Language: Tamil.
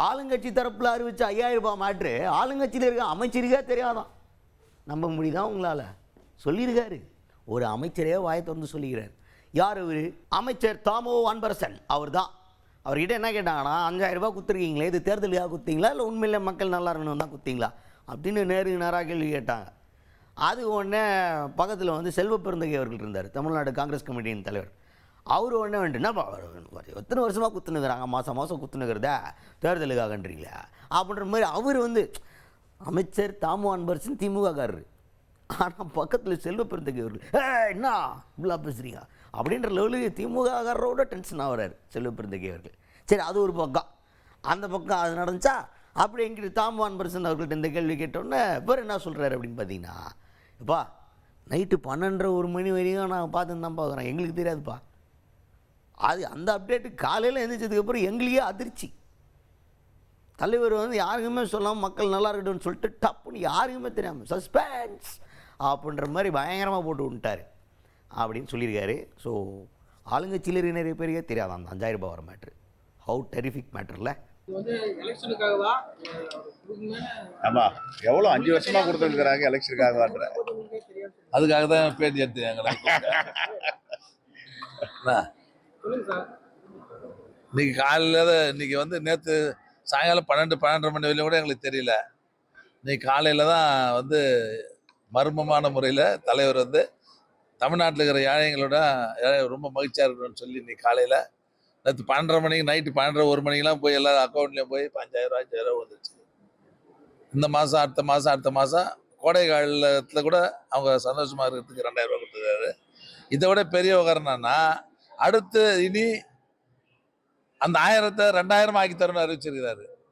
ஆளுங்கட்சி தரப்பில் அறிவிச்ச 5000 ரூபாய் மேட்ரு ஆளுங்கட்சியில் இருக்க அமைச்சருக்கே தெரியாதான். நம்ப முடியுதான் உங்களால்? சொல்லியிருக்காரு, ஒரு அமைச்சரே வாயை திறந்து சொல்லிக்கிறார். யார் அவர்? அமைச்சர் தாமோ அன்பரசன். அவர் தான். அவர்கிட்ட என்ன கேட்டாங்கன்னா, 5000 ரூபாய் குத்துருக்கீங்களே, இது தேர்தலுக்காக குத்திங்களா இல்லை உண்மையிலே மக்கள் நல்லா இருக்கணும் தான் குத்திங்களா அப்படின்னு நேருக்கு நேராக கேள்வி கேட்டாங்க. அது உடனே பக்கத்தில் வந்து செல்வ பெருந்தகை அவர்கள் இருந்தார், தமிழ்நாடு காங்கிரஸ் கமிட்டியின் தலைவர். அவர் உடனே வந்துட்டுனா, எத்தனை வருஷமாக குத்துனுக்குறாங்க, மாதம் மாதம் குத்துனுக்கிறதா தேர்தலுக்காகன்றீங்களா அப்படின்ற மாதிரி அவர் வந்து அமைச்சர் தாமோ அன்பரசன் திமுககாரர். ஆனால் பக்கத்தில் செல்வ பெருந்தகை அவர்கள் என்ன இவ்வளோ பேசுகிறீங்க அப்படின்ற லெவலுக்கு திமுககாரரோட டென்ஷன் ஆகிறார் செல்வ பெருந்தகை அவர்கள். சரி, அது ஒரு பக்கம். அந்த பக்கம் அது நடந்துச்சா. அப்படி எங்கிட்ட தாமோ அன்பரசன் அவர்கள்ட்ட இந்த கேள்வி கேட்டோன்னே பேர் என்ன சொல்கிறாரு அப்படின்னு பார்த்தீங்கன்னா, எப்பா நைட்டு 12:30 மணி வரைக்கும் நான் பார்த்துன்னு தான் பார்க்குறேன், எங்களுக்கு தெரியாதுப்பா. அது அந்த அப்டேட்டு காலையில் எழுந்திரிச்சதுக்கப்புறம் எங்களுக்கே அதிர்ச்சி. தலைவர் வந்து யாருக்குமே சொல்லாமல் மக்கள் நல்லா இருக்கட்டும்னு சொல்லிட்டு டப்புன்னு யாருக்குமே தெரியாமல் சஸ்பென்ஸ் அப்படின்ற மாதிரி பயங்கரமாக போட்டு விட்டார் அப்படின்னு சொல்லியிருக்காரு. ஸோ ஆளுங்கட்சியில் நிறைய பேருக்கே தெரியாது அந்த 5000 ரூபாய் வர மேட்ரு. How terrific மேட்டரில். ஆமாம், எவ்வளோ 5 வருஷமாக கொடுத்துருக்குறாங்க எலெக்ஷனுக்காக. அதுக்காக தான் பேட்டி எடுத்து இன்னைக்கு காலையில் இன்னைக்கு வந்து நேற்று சாயங்காலம் 12-12:30 மணி வரையும் கூட எங்களுக்கு தெரியல. இன்னைக்கு காலையில் தான் வந்து மர்மமான முறையில் தலைவர் வந்து தமிழ்நாட்டில் இருக்கிற ஏழைங்களோட ரொம்ப மகிழ்ச்சியாக இருக்கணும்னு சொல்லி இன்னைக்கு காலையில் நேற்று 12:30 மணிக்கு நைட்டு 12:30-1 மணிக்கெலாம் போய் எல்லாரும் அக்கௌண்ட்லேயும் போய் 5000 5000 வந்துச்சு. இந்த மாதம் அடுத்த மாதம் கோடை காலத்தில் கூட அவங்க சந்தோஷமாக இருக்கிறதுக்கு 2000 ரூபா கொடுத்துருக்காரு. இதை விட பெரிய உகரணம்னா அடுத்து இனி அந்த 1000-2000 ஆக்கி தரணும்னு அறிவிச்சிருக்கிறாரு.